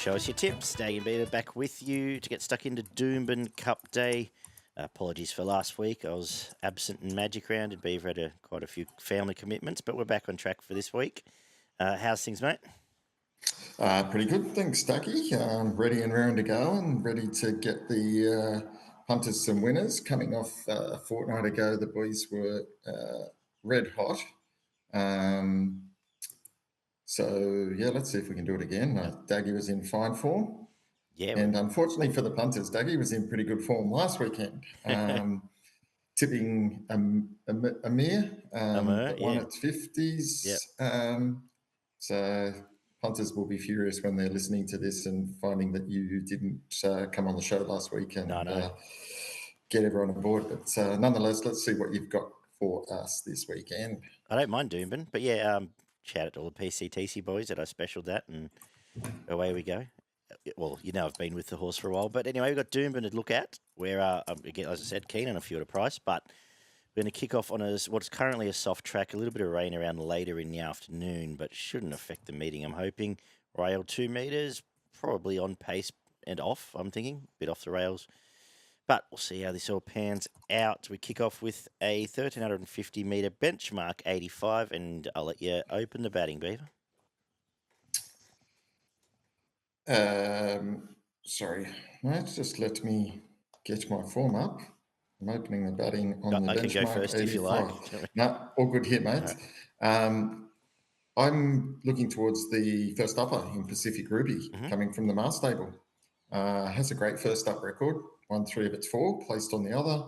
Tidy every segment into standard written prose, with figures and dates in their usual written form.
Show us your tips. Daggy Beaver back with you to get stuck into Doomben Cup Day. Apologies for last week. I was absent in Magic Round and Beaver had quite a few family commitments, but we're back on track for this week. How's things, mate? Pretty good, thanks, Ducky. Ready and round to go and ready to get the punters some winners. Coming off a fortnight ago, the boys were red hot. Let's see if we can do it again. Daggy was in fine form. Yeah. And unfortunately for the punters, Daggy was in pretty good form last weekend. Tipping Amir, that won at 50s. Yep. So punters will be furious when they're listening to this and finding that you didn't come on the show last week and get everyone on board. But nonetheless, let's see what you've got for us this weekend. I don't mind Doomben, but shout out to all the PCTC boys that I specialed that, and away we go. Well, I've been with the horse for a while, but anyway, we've got Doomben to look at. Where again, as I said, keen on a few at a price, but we're going to kick off on what's currently a soft track. A little bit of rain around later in the afternoon, but shouldn't affect the meeting. I'm hoping rail 2 metres, probably on pace and off. I'm thinking a bit off the rails. But we'll see how this all pans out. We kick off with a 1,350 metre benchmark 85, and I'll let you open the batting, Beaver. Sorry, mate, just let me get my form up. I'm opening the batting on the benchmark. I can go first 85. If you like. No, all good here, mate. Right. I'm looking towards the first upper in Pacific Ruby, coming from the Mars stable. Has a great first up record. Won 3 of its 4, placed on the other.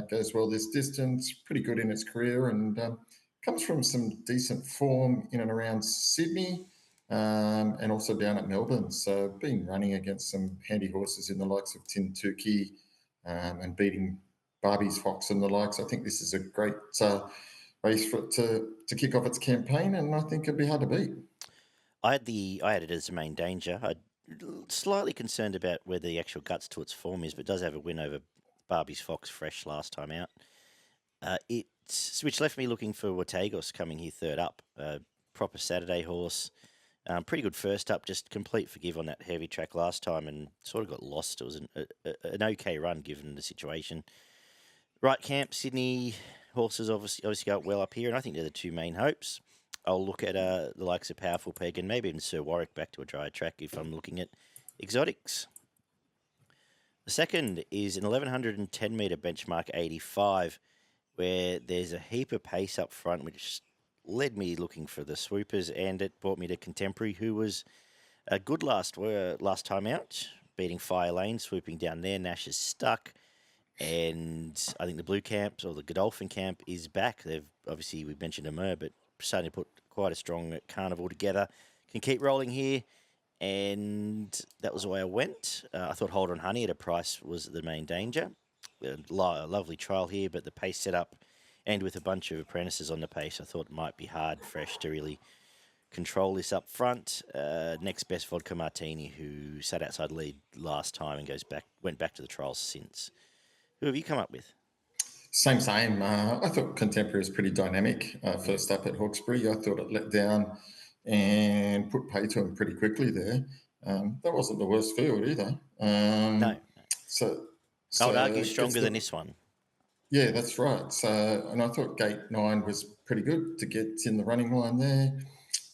Goes well this distance, pretty good in its career, and comes from some decent form in and around Sydney and also down at Melbourne. So been running against some handy horses in the likes of Tintuki and beating Barbie's Fox and the likes. I think this is a great race for it to kick off its campaign, and I think it'd be hard to beat. I had it as a main danger. I'm slightly concerned about where the actual guts to its form is, but it does have a win over Barbie's Fox fresh last time out. Which left me looking for Watagos coming here third up. Proper Saturday horse. Pretty good first up, just complete forgive on that heavy track last time and sort of got lost. It was an okay run given the situation. Right camp, Sydney horses obviously go well up here, and I think they're the two main hopes. I'll look at the likes of Powerful Peg and maybe even Sir Warwick back to a dry track if I'm looking at exotics. The second is an 1,110 metre benchmark 85, where there's a heap of pace up front, which led me looking for the swoopers, and it brought me to Contemporary, who was a good last time out, beating Fire Lane, swooping down there. Nash is stuck, and I think the Blue Camp or the Godolphin Camp is back. We've mentioned Amur, but starting to put quite a strong carnival together. Can keep rolling here, and that was the way I went. I thought Hold On Honey at a price was the main danger. A lovely trial here, but the pace set up, and with a bunch of apprentices on the pace, I thought it might be hard fresh to really control this up front. Next best Vodka Martini, who sat outside lead last time and went back to the trials since. Who have you come up with? Same. I thought Contemporary was pretty dynamic first up at Hawkesbury. I thought it let down and put pay to him pretty quickly there. That wasn't the worst field either. No. So I would argue stronger than this one. Yeah, that's right. And I thought Gate 9 was pretty good to get in the running line there.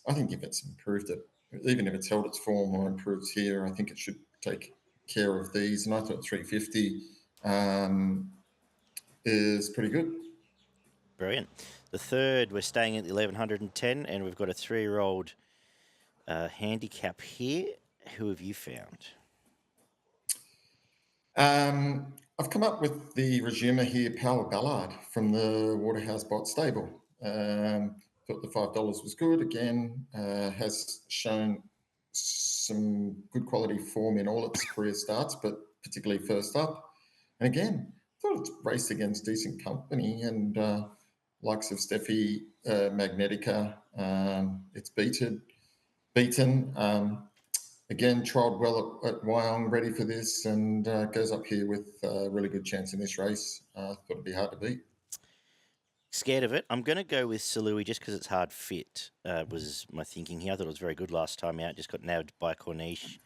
I think if it's improved it, even if it's held its form or improves here, I think it should take care of these. And I thought 350 is pretty good. Brilliant. The third, we're staying at the 1,110, and we've got a 3-year-old handicap here. Who have you found? I've come up with the resumer here, Power Ballard from the Waterhouse Bot stable. Thought the $5 was good. Again, has shown some good quality form in all its career starts, but particularly first up. And again, thought it's raced against decent company and likes of Steffi Magnetica. It's beaten. Again, trialled well at Wyong, ready for this, and goes up here with a really good chance in this race. Thought it'd be hard to beat. Scared of it. I'm going to go with Salui just because it's hard fit, was my thinking here. I thought it was very good last time out. Just got nabbed by Corniche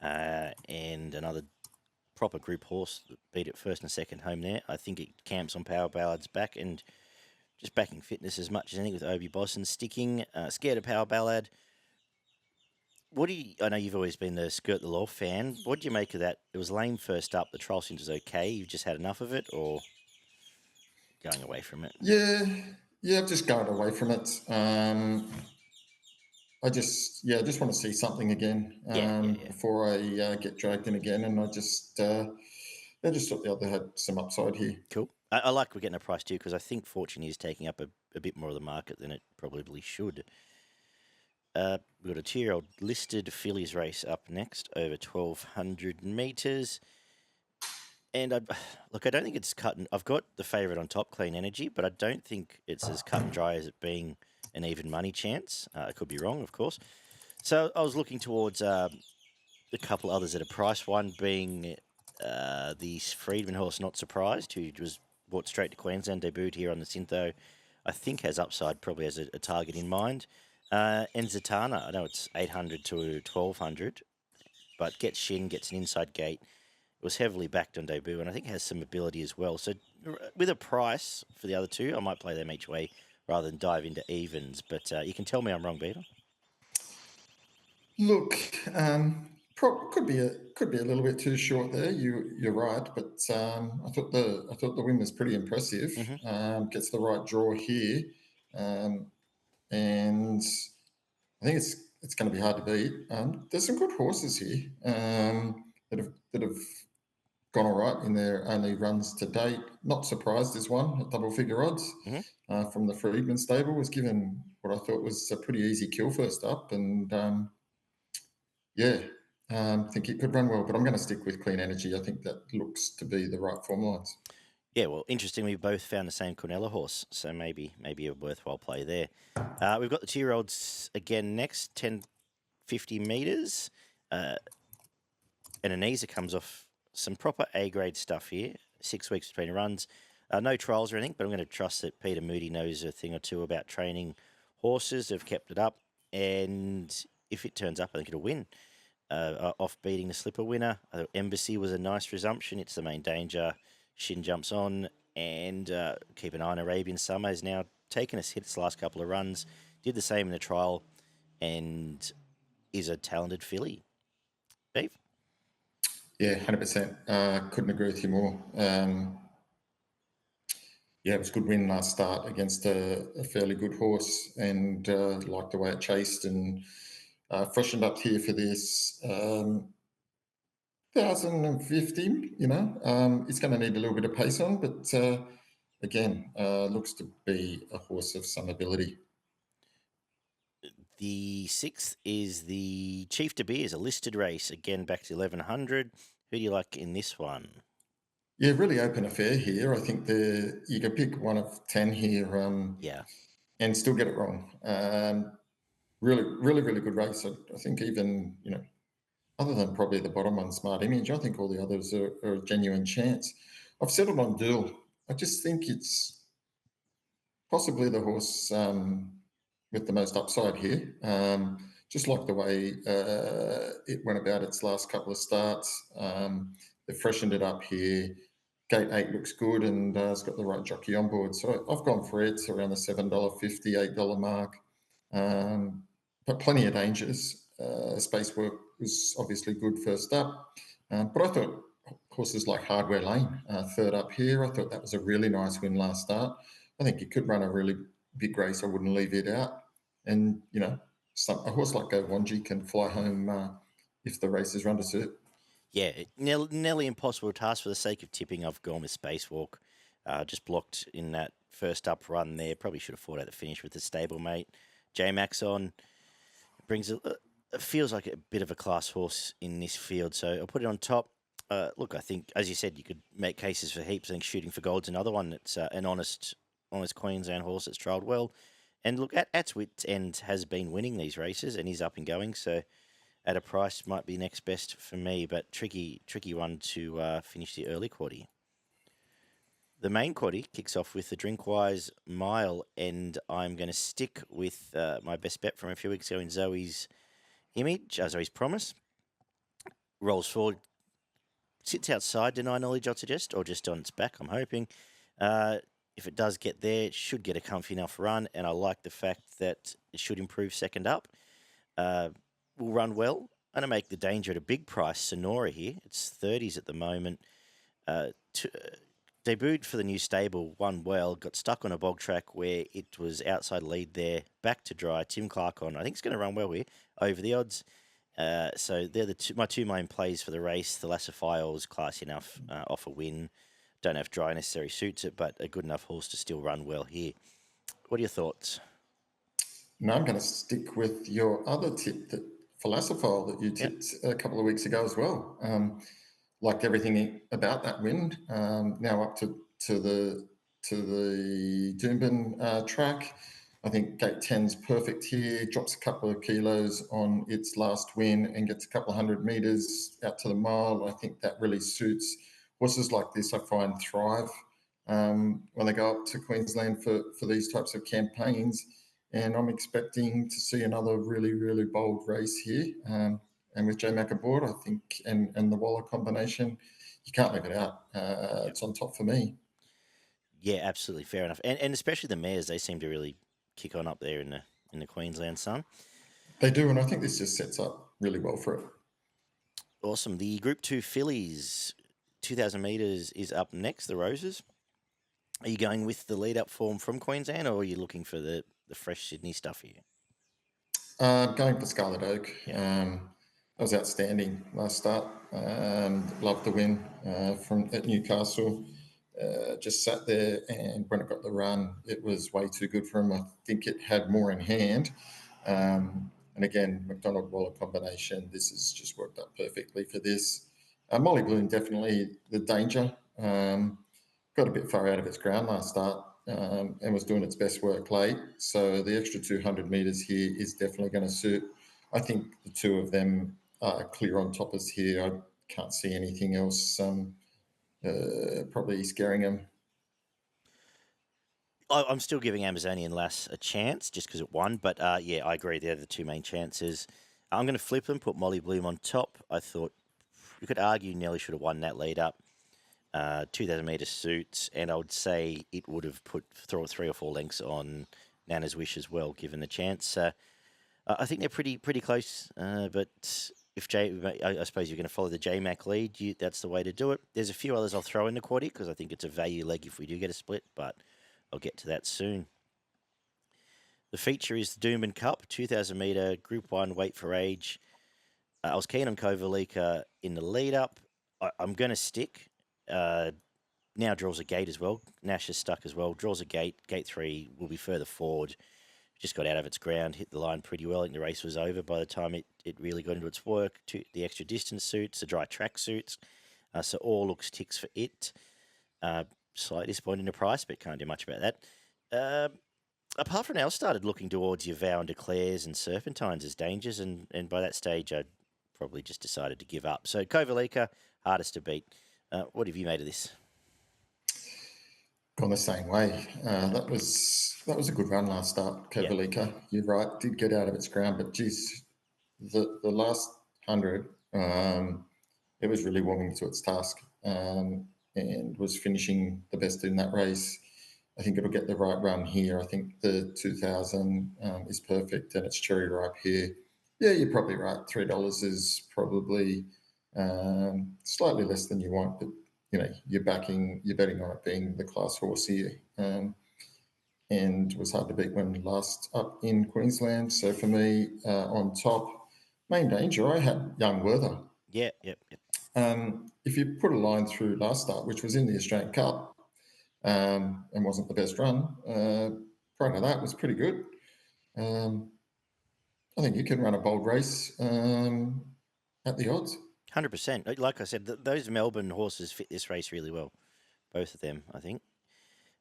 and another proper group horse that beat it first and second home there. I think it camps on Power Ballad's back and just backing fitness as much as anything with Obi Bosson sticking. Scared of Power Ballad. I know you've always been the Skirt the Law fan. What do you make of that? It was lame first up. The trial seems okay. You've just had enough of it, or going away from it? Yeah, I've just gone away from it. I just want to see something again before I get dragged in again. And I just thought the other had some upside here. Cool. I like we're getting a price too, because I think Fortune is taking up a bit more of the market than it probably should. We've got a 2-year-old listed fillies race up next, over 1,200 metres. And I don't think it's cut. I've got the favourite on top, Clean Energy, but I don't think it's as cut and dry as it being an even money chance. I could be wrong, of course. So I was looking towards a couple others at a price. One being the Freedman horse, Not Surprised, who was brought straight to Queensland, debuted here on the Syntho. I think has upside, probably has a target in mind. And Zatanna, I know it's 800 to 1,200, but gets Shin, gets an inside gate. It was heavily backed on debut, and I think has some ability as well. So with a price for the other two, I might play them each way rather than dive into evens. But you can tell me I'm wrong, Beaver. Look, could be a little bit too short there. You're right, but I thought the win was pretty impressive. Mm-hmm. Gets the right draw here, and I think it's going to be hard to beat. There's some good horses here that have gone all right in their only runs to date. Not Surprised is one at double figure odds from the Freedman stable. Was given what I thought was a pretty easy kill first up, and I think it could run well. But I'm going to stick with Clean Energy. I think that looks to be the right form lines. Yeah, well, interestingly, we both found the same Cornella horse, so maybe a worthwhile play there. We've got the 2-year-olds again next, 1050 metres. And Eneeza comes off some proper A-grade stuff here. 6 weeks between runs. No trials or anything, but I'm going to trust that Peter Moody knows a thing or two about training horses. They've kept it up, and if it turns up, I think it'll win. Off beating the slipper winner. Embassy was a nice resumption. It's the Main Danger. Shin jumps on, and keep an eye on Arabian Summer. Has now taken a hit its last couple of runs. Did the same in the trial, and is a talented filly. Dave? Yeah, 100%. Couldn't agree with you more. It was a good win last start against a fairly good horse, and liked the way it chased and freshened up here for this 1,050. It's going to need a little bit of pace on, but again, looks to be a horse of some ability. The 6th is the Chief De Beers, a listed race, again back to 1,100. Who do you like in this one? Yeah, really open affair here. I think you can pick one of 10 here and still get it wrong. Really, really, really good race. I think even, other than probably the bottom one, Smart Image, I think all the others are a genuine chance. I've settled on Dill. I just think it's possibly the horse with the most upside here. Just like the way it went about its last couple of starts. They've freshened it up here. Gate 8 looks good, and it's got the right jockey on board. So I've gone for it. It's around the $7.50, $8 mark. But plenty of dangers. Space work was obviously good first up. But I thought horses like Hardware Lane, third up here, I thought that was a really nice win last start. I think it could run a really big race. I wouldn't leave it out. And, a horse like Go Wanji can fly home if the race is run to suit. Yeah, nearly impossible task. For the sake of tipping, I've gone with Spacewalk. Just blocked in that first up run there. Probably should have fought out the finish with the stablemate. J-Max on. Brings it feels like a bit of a class horse in this field. So I'll put it on top. Look, I think, as you said, you could make cases for heaps. I think Shooting for Gold's another one that's an honest Queensland horse that's trialled well. And look, at wit's end has been winning these races, and he's up and going. So at a price might be next best for me, but tricky one to finish the early quaddie. The main quaddie kicks off with the Drinkwise Mile, and I'm going to stick with my best bet from a few weeks ago in Zoe's Image, Zoe's Promise. rolls forward, sits outside Deny Knowledge, I'd suggest, or just on its back, I'm hoping. If it does get there, it should get a comfy enough run, and I like the fact that it should improve second up. Will run well. I'm going to make the danger at a big price, Sonora here. It's 30s at the moment. Debuted for the new stable, won well, got stuck on a bog track where it was outside lead there, back to dry. Tim Clark on, I think it's going to run well here, over the odds. So they're my two main plays for the race. Thalassophile is classy enough off a win. Don't know if dry necessarily suits it, but a good enough horse to still run well here. What are your thoughts? No, I'm going to stick with your other tip, that Thalassophile that you tipped a couple of weeks ago as well. Liked everything about that win. Now up to the Doomben track. I think gate 10's perfect here. Drops a couple of kilos on its last win and gets a couple of 100 metres out to the mile. I think that really suits horses like this. I find thrive when they go up to Queensland for these types of campaigns. And I'm expecting to see another really, really bold race here. And with J-Mac aboard, I think, and the Waller combination, you can't leave it out. It's on top for me. Yeah, absolutely, fair enough. And especially the mares, they seem to really kick on up there in the Queensland sun. They do, and I think this just sets up really well for it. Awesome. The Group 2 fillies, 2,000 metres is up next, the Roses. Are you going with the lead-up form from Queensland, or are you looking for the fresh Sydney stuff here? Going for Scarlet Oak. That was outstanding last start. Loved the win at Newcastle. Just sat there, and when it got the run, it was way too good for him. I think it had more in hand. And again, McDonald-Waller combination, this has just worked out perfectly for this. Molly Bloom, definitely the danger. Got a bit far out of its ground last start and was doing its best work late. So the extra 200 metres here is definitely going to suit. I think the two of them are clear on toppers here. I can't see anything else probably scaring them. I'm still giving Amazonian Lass a chance just because it won. But, yeah, I agree. They're the two main chances. I'm going to flip them, put Molly Bloom on top. I thought you could argue Nelly should have won that lead up. 2,000 metre suits, and I would say it would have put 3 or 4 lengths on Nana's Wish as well, given the chance. I think they're pretty close, but if I suppose you're going to follow the J-Mac lead, that's the way to do it. There's a few others I'll throw in the quaddie because I think it's a value leg if we do get a split, but I'll get to that soon. The feature is the Doomben Cup, 2,000 metre, Group 1, weight for age. I was keen on Kovalica in the lead-up. I'm going to stick. Now draws a gate as well. Nash is stuck as well. Draws a gate. Gate 3 will be further forward. Just got out of its ground, hit the line pretty well. I think the race was over by the time it really got into its work. The extra distance suits, the dry track suits. So all looks ticks for it. Slightly disappointing in the price, but can't do much about that. Apart from now, I started looking towards your Vow and Declares and Serpentines as dangers, and by that stage, I probably just decided to give up. So Kovalica, hardest to beat. What have you made of this? Gone the same way. That was a good run last start, Kovalica. Yeah. You're right, did get out of its ground, but geez, the last 100, it was really warming to its task and was finishing the best in that race. I think it'll get the right run here. I think the 2,000 is perfect and it's cherry ripe here. Yeah, you're probably right. $3 is probably slightly less than you want, but you know you're betting on it being the class horse here, and it was hard to beat when last up in Queensland. So for me, on top, main danger, I had Young Werther. Yep. If you put a line through last start, which was in the Australian Cup, and wasn't the best run, prior to that was pretty good. I think you can run a bold race at the odds. 100%. Like I said, those Melbourne horses fit this race really well. Both of them, I think.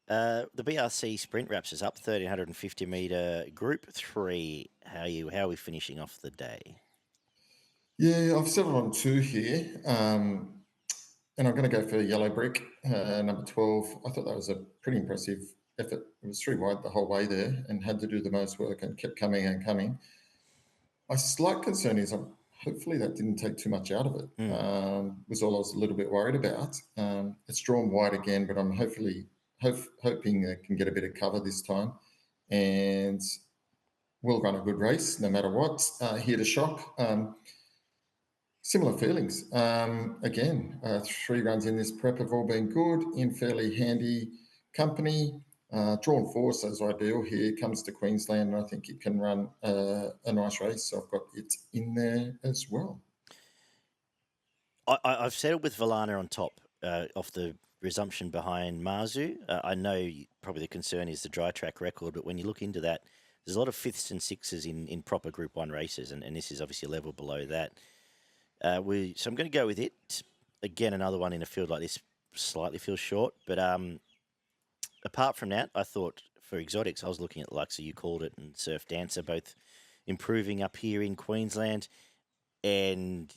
The BRC sprint wraps us up, 1,350 metre Group 3. How are we finishing off the day? Yeah, I've settled on 2 here. And I'm going to go for Yellow Brick, number 12. I thought that was a pretty impressive effort. It was 3 wide the whole way there and had to do the most work and kept coming and coming. My slight concern is I'm hopefully that didn't take too much out of it. Was all I was a little bit worried about. It's drawn wide again, but I'm hoping it can get a bit of cover this time, and will run a good race no matter what. Here to shock. Similar feelings. Again, 3 runs in this prep have all been good, in fairly handy company. Drawn 4, so it's ideal here. Comes to Queensland, and I think it can run a nice race. So I've got it in there as well. I've settled with Valana on top off the resumption behind Marzu. I know probably the concern is the dry track record, but when you look into that, there's a lot of 5ths and 6s in proper Group 1 races, and this is obviously a level below that. So I'm going to go with it. Again, another one in a field like this slightly feels short, but apart from that, I thought for exotics, I was looking at the likes of You Called It and Surf Dancer, both improving up here in Queensland, and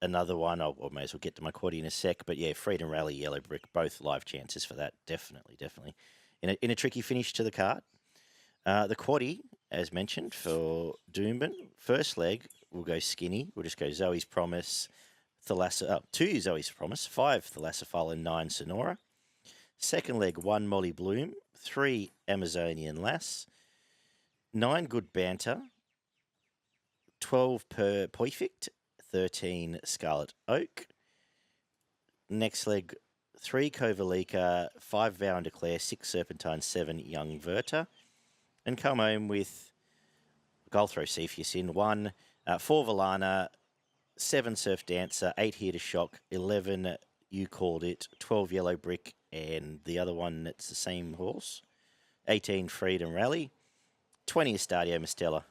another one, I may as well get to my quaddie in a sec, but yeah, Freedom Rally, Yellow Brick, both live chances for that, definitely. In a tricky finish to the card. The quaddie, as mentioned, for Doomben, first leg, we'll go skinny. We'll just go Zoe's Promise, 2 Zoe's Promise, 5 Thalassophile and 9 Sonora. Second leg, 1 Molly Bloom, 3 Amazonian Lass, 9 Good Banter, 12 Per Perfect, 13 Scarlet Oak. Next leg, 3 Kovalika, 5 Vow and Declare, 6 Serpentine, 7 Young Verta. And come home with, I'll throw Cepheus in, 1, 4 Valana, 7 Surf Dancer, 8 Here to Shock, 11 You Called It, 12 Yellow Brick, and the other one that's the same horse, 18 Freedom Rally, 20 Estadio Mistella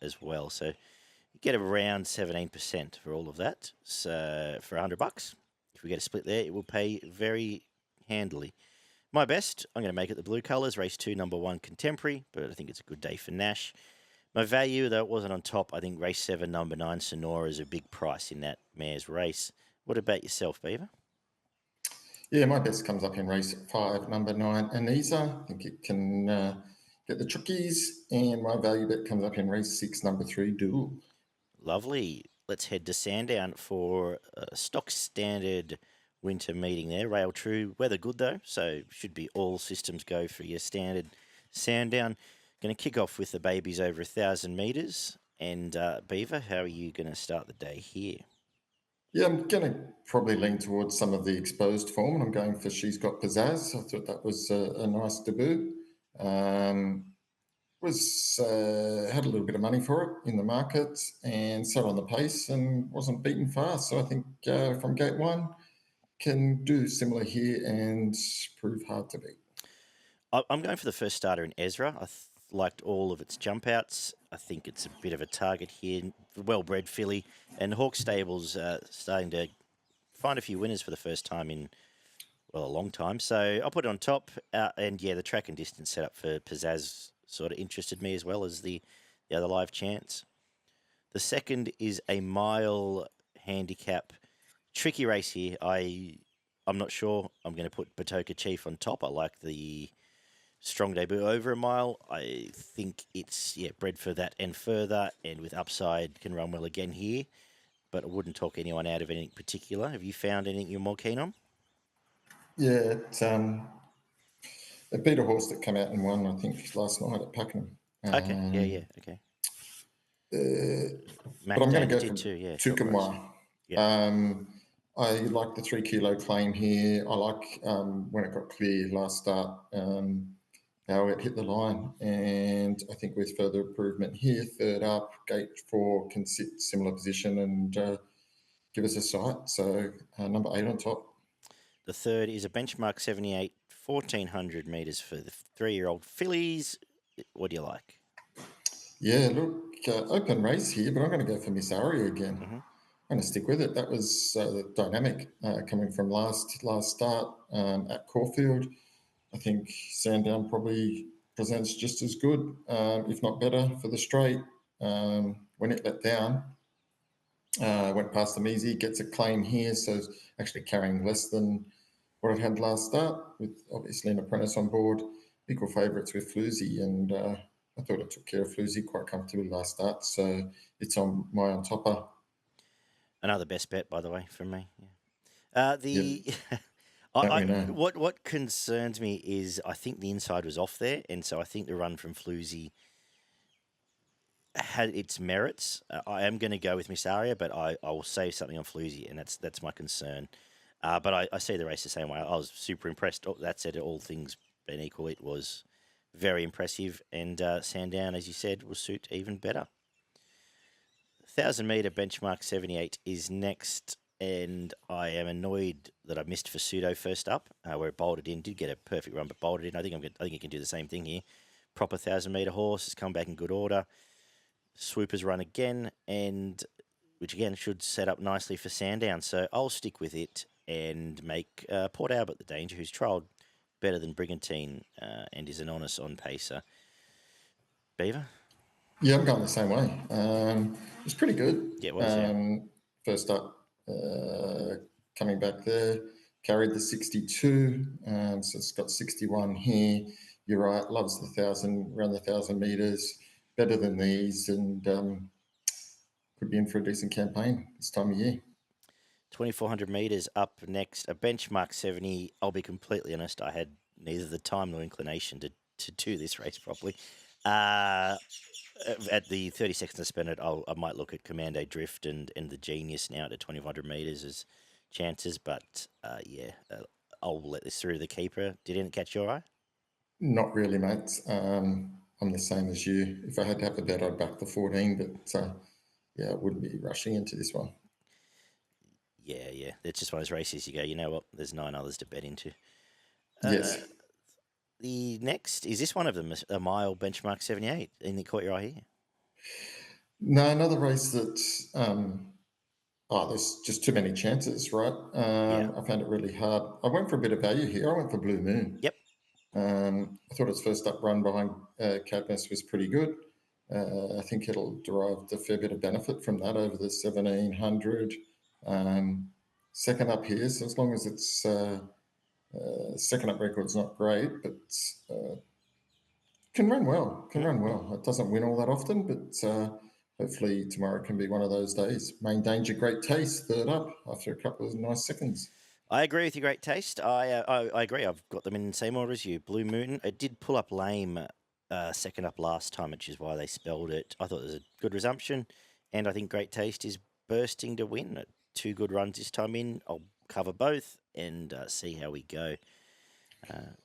as well. So you get around 17% for all of that. So for $100, if we get a split there, it will pay very handily. My best, I'm going to make it the blue colours, race 2, number 1, Contemporary, but I think it's a good day for Nash. My value, though it wasn't on top, I think race 7, number 9, Sonora is a big price in that mare's race. What about yourself, Beaver? Yeah, my best comes up in race 5, number 9, Eneeza. I think it can get the chookies, and my value bet comes up in race 6, number 3, Duel. Lovely. Let's head to Sandown for a stock standard winter meeting there. Rail true, weather good though, so should be all systems go for your standard Sandown. Going to kick off with the babies over 1,000 metres. And Beaver, how are you going to start the day here? Yeah, I'm going to probably lean towards some of the exposed form, and I'm going for She's Got Pizzazz. I thought that was a nice debut. Had a little bit of money for it in the market and sat on the pace and wasn't beaten fast. So I think from gate 1, can do similar here and prove hard to beat. I'm going for the first starter in Ezra. I liked all of its jump outs. I think it's a bit of a target here. Well-bred filly. And Hawk Stable's starting to find a few winners for the first time in, well, a long time. So I'll put it on top. And yeah, the track and distance setup for Pizzazz sort of interested me as well as the other live chance. The second is a mile handicap. Tricky race here. I'm not sure. I'm going to put Batoka Chief on top. I like the strong debut over a mile. I think it's bred for that and further, and with upside can run well again here. But I wouldn't talk anyone out of anything particular. Have you found anything you're more keen on? Yeah, it beat a horse that came out and won, I think, last night at Pakenham. Okay. Okay. But I'm going to go for too, Tukamwa. Yeah. I like the 3 kilo claim here. I like when it got clear last start, how it hit the line. And I think with further improvement here, third up, gate 4 can sit similar position and give us a sight. So number 8 on top. The third is a benchmark 78, 1,400 metres for the 3-year-old fillies. What do you like? Yeah, look, open race here, but I'm going to go for Miss Aria again. Mm-hmm. I'm going to stick with it. That was dynamic coming from last start at Caulfield. I think Sandown probably presents just as good, if not better, for the straight. When it let down, went past them easy, gets a claim here, so actually carrying less than what it had last start, with obviously an apprentice on board. Equal favourites with Floozy, and I thought it took care of Floozy quite comfortably last start, so it's on my on topper. Another best bet, by the way, from me. Yeah. Yep. We know. What concerns me is I think the inside was off there, and so I think the run from Floozy had its merits. I am going to go with Miss Aria, but I will say something on Floozy, and that's my concern. But I see the race the same way. I was super impressed. That said, all things being equal, it was very impressive, and Sandown, as you said, will suit even better. 1,000-metre benchmark 78 is next. And I am annoyed that I missed for Pseudo first up, where it bolted in. Did get a perfect run, but bolted in. I think he can do the same thing here. Proper 1,000-metre horse has come back in good order. Swoopers run again, and which again should set up nicely for Sandown. So I'll stick with it and make Port Albert the danger, who's trialled better than Brigantine and is an honest on pacer. Beaver? Yeah, I'm going the same way. It was pretty good. Yeah, it was. Yeah. First up. Coming back there, carried the 62, so it's got 61 here. You're right, loves the 1,000, around the 1,000 metres, better than these, and could be in for a decent campaign this time of year. 2,400 metres up next, a benchmark 70. I'll be completely honest, I had neither the time nor inclination to do this race properly. At the 30 seconds to spend it, I might look at Commando Drift and the Genius now to 2,500 metres as chances, but I'll let this through the keeper. Did it catch your eye? Not really, mate. I'm the same as you. If I had to have a bet, I'd back the 14, but I wouldn't be rushing into this one. Yeah. It's just one of those races you go, you know what, there's 9 others to bet into. Yes. The next, is this one of them, a mile benchmark 78? Anything that caught your eye here? No, another race that, there's just too many chances, right? I found it really hard. I went for a bit of value here. I went for Blue Moon. Yep. I thought its first up run behind Magnus was pretty good. I think it'll derive a fair bit of benefit from that over the 1,700. Second up here, so as long as it's second up record's not great, but can run well. It doesn't win all that often, but hopefully tomorrow can be one of those days. Main Danger, Great Taste, third up after a couple of nice seconds. I agree with you, Great Taste. I agree. I've got them in the same order as you. Blue Moon. It did pull up lame second up last time, which is why they spelled it. I thought it was a good resumption, and I think Great Taste is bursting to win. 2 good runs this time in. I'll cover both and see how we go.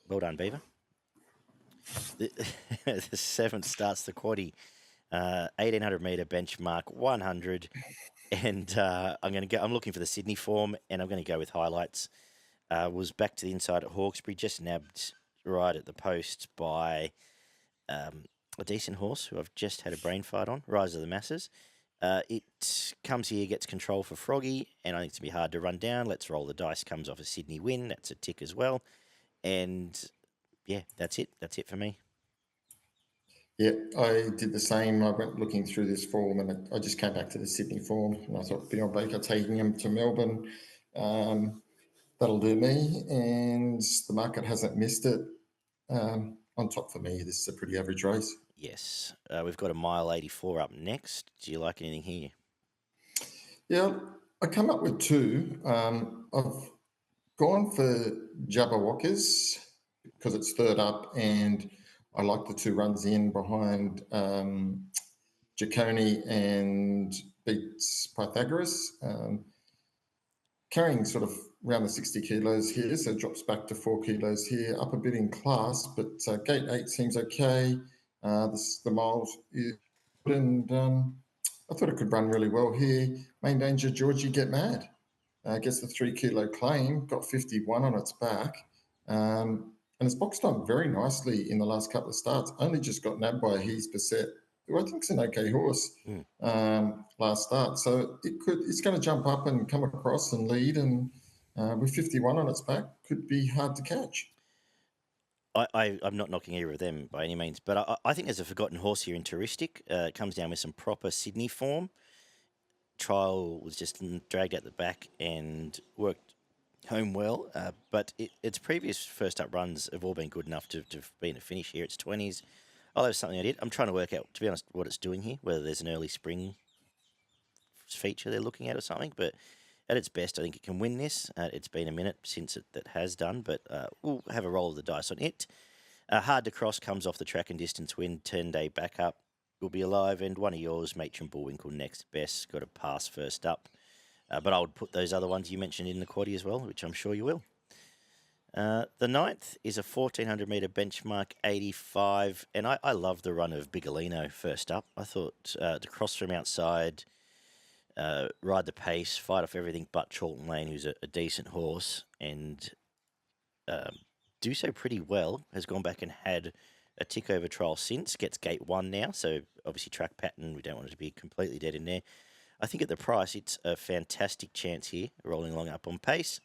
Well done, Beaver. The 7th starts the quaddie. 1,800 metre benchmark 100, and I'm looking for the Sydney form, and I'm going to go with highlights. Was back to the inside at Hawkesbury, just nabbed right at the post by a decent horse who I've just had a brain fight on, Rise of the Masses. It comes here, gets control for Froggy, and I think it's going to be hard to run down. Let's Roll the Dice comes off a Sydney win. That's a tick as well. And yeah, that's it. That's it for me. Yeah, I did the same. I went looking through this form, and I just came back to the Sydney form, and I thought Beyond Baker taking him to Melbourne, that'll do me, and the market hasn't missed it. On top for me, this is a pretty average race. Yes. We've got a mile 84 up next. Do you like anything here? Yeah, I come up with 2. I've gone for Jabberwockers because it's third up, and I like the 2 runs in behind Jaconi and beats Pythagoras. Carrying sort of around the 60 kilos here, so it drops back to 4 kilos here, up a bit in class, but gate 8 seems okay. The miles is good, and I thought it could run really well here. Main Danger, Georgie Get Mad. Gets the 3 kilo claim, got 51 on its back, and it's boxed on very nicely in the last couple of starts. Only just got nabbed by He's Beset, who I think is an okay horse last start. So it's going to jump up and come across and lead, and with 51 on its back, could be hard to catch. I'm not knocking either of them by any means, but I think there's a forgotten horse here in Touristic. It comes down with some proper Sydney form. Trial was just dragged out the back and worked home well, but its previous first up runs have all been good enough to be in a finish here. It's 20s. Oh, that was something I did. I'm trying to work out, to be honest, what it's doing here, whether there's an early spring feature they're looking at or something. But at its best, I think it can win this. It's been a minute since that has done, but we'll have a roll of the dice on it. Hard to Cross comes off the track and distance win, 10-day backup. Will be alive, and one of yours, Matron Bullwinkle, next best. Got to pass first up. But I would put those other ones you mentioned in the quaddie as well, which I'm sure you will. The 9th is a 1,400-metre benchmark 85, and I love the run of Bigolino first up. I thought the cross from outside, ride the pace, fight off everything but Charlton Lane, who's a decent horse, and do so pretty well. Has gone back and had a tick-over trial since. Gets gate 1 now, so obviously track pattern, we don't want it to be completely dead in there. I think at the price, it's a fantastic chance here, rolling along up on pace.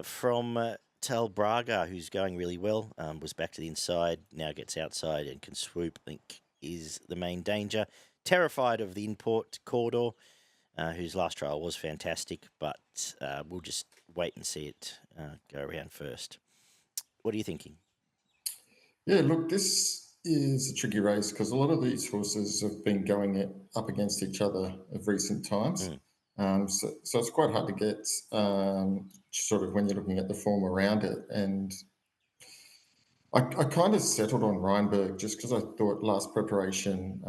From Tal Braga, who's going really well, was back to the inside, now gets outside and can swoop, I think is the main danger. Terrified of the import Corridor, whose last trial was fantastic, but we'll just wait and see it go around first. What are you thinking? Yeah, look, this is a tricky race because a lot of these horses have been going up against each other of recent times. So it's quite hard to get sort of when you're looking at the form around it. And I kind of settled on Rheinberg just because I thought last preparation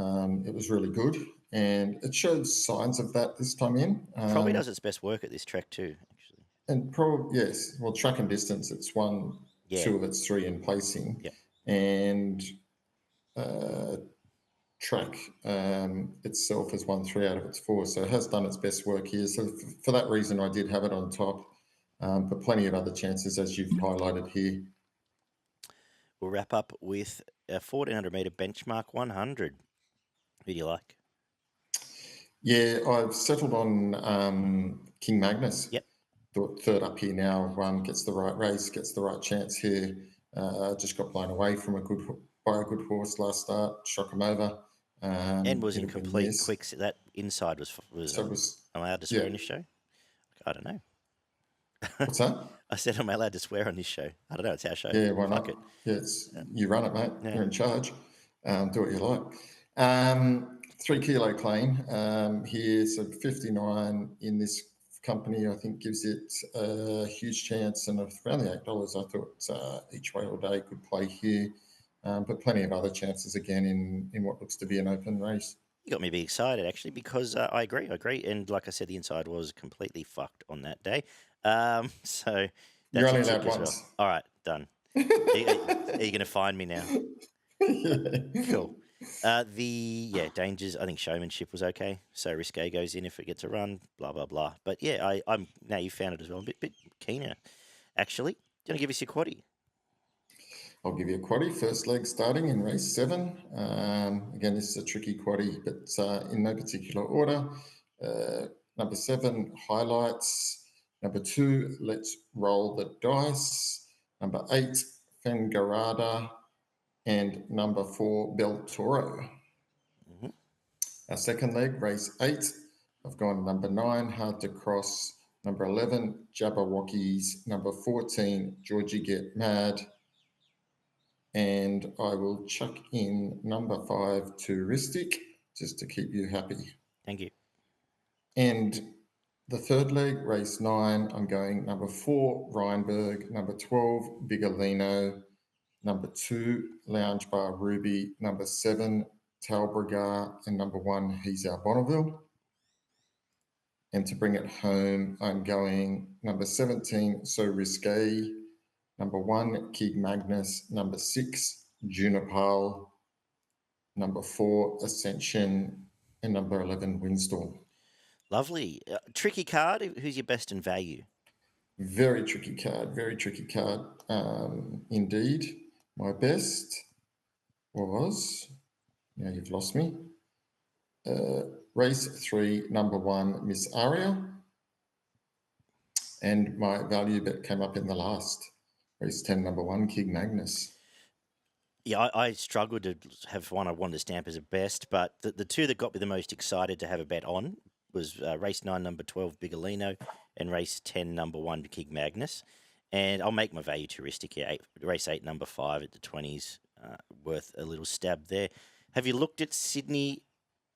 it was really good. And it showed signs of that this time in. Probably does its best work at this track too, actually. And probably, yes, well, track and distance, it's won 2 of its 3 in placing. Yep. And track itself has won 3 out of its 4, so it has done its best work here. So for that reason, I did have it on top, but plenty of other chances, as you've highlighted here. We'll wrap up with a 1,400-metre benchmark 100. Who do you like? Yeah, I've settled on King Magnus. Yep. Third up here now, gets the right race, gets the right chance here. Just got blown away by a good horse last start, shook him over. And was in complete quicks. That inside was allowed to swear on this show? I don't know. What's that? I said, am I allowed to swear on this show? I don't know. It's our show. Yeah, why not? Yeah, you run it, mate. Yeah. You're in charge. Do what you like. 3 kilo claim here, so 59 in this company, I think gives it a huge chance, and around the $8, I thought each way all day could play here, but plenty of other chances again in what looks to be an open race. You got me to be excited, actually, because I agree. And like I said, the inside was completely fucked on that day. So you're only allowed once. Well. All right, done. Are you going to find me now? Yeah. Cool. Dangers. I think showmanship was okay. So risque goes in if it gets a run. Blah blah blah. But yeah, I'm now you found it as well. I'm a bit keener, actually. Do you want to give us your quaddie? I'll give you a quaddie. First leg starting in race 7. Again, this is a tricky quaddie, but in no particular order. Number 7, Highlights. Number 2, Let's Roll the Dice. Number 8, Fengarada. And number 4, Bel Toro. Mm-hmm. Our second leg, race 8. I've gone number 9, Hard to Cross. Number 11, Jabberwockies. Number 14, Georgie Get Mad. And I will chuck in number 5, Touristic, just to keep you happy. Thank you. And the third leg, race 9, I'm going number 4, Rheinberg. Number 12, Bigolino. Number 2, Lounge Bar Ruby. Number 7, Talbragar. And number 1, He's Our Bonneville. And to bring it home, I'm going number 17, So Risque. Number 1, King Magnus. Number 6, Junipal. Number 4, Ascension. And number 11, Windstorm. Lovely. Tricky card. Who's your best in value? Very tricky card. Very tricky card. Indeed. My best was, now you've lost me, race 3, number 1, Miss Aria. And my value bet came up in the last, race 10, number 1, King Magnus. Yeah, I struggled to have one I wanted to stamp as a best, but the 2 that got me the most excited to have a bet on was race 9, number 12, Bigolino, and race 10, number 1, King Magnus. And I'll make my value touristic here. Race 8, number 5 at the 20s, worth a little stab there. Have you looked at Sydney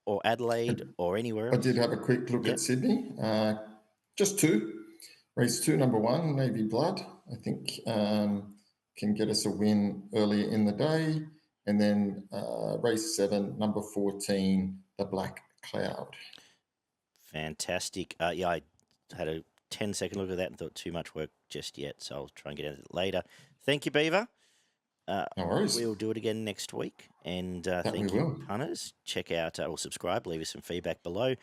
or Adelaide or anywhere else? I did have a quick look at Sydney. Just 2. Race 2, number 1, Navy Blood, I think can get us a win early in the day. And then race 7, number 14, the Black Cloud. Fantastic. Yeah, I had a 10-second look at that and thought too much work just yet, so I'll try and get at it later. Thank you, Beaver. No worries. We'll do it again next week. And thank you, punters. Check out or subscribe, leave us some feedback below.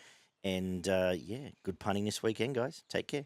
And, yeah, good punting this weekend, guys. Take care.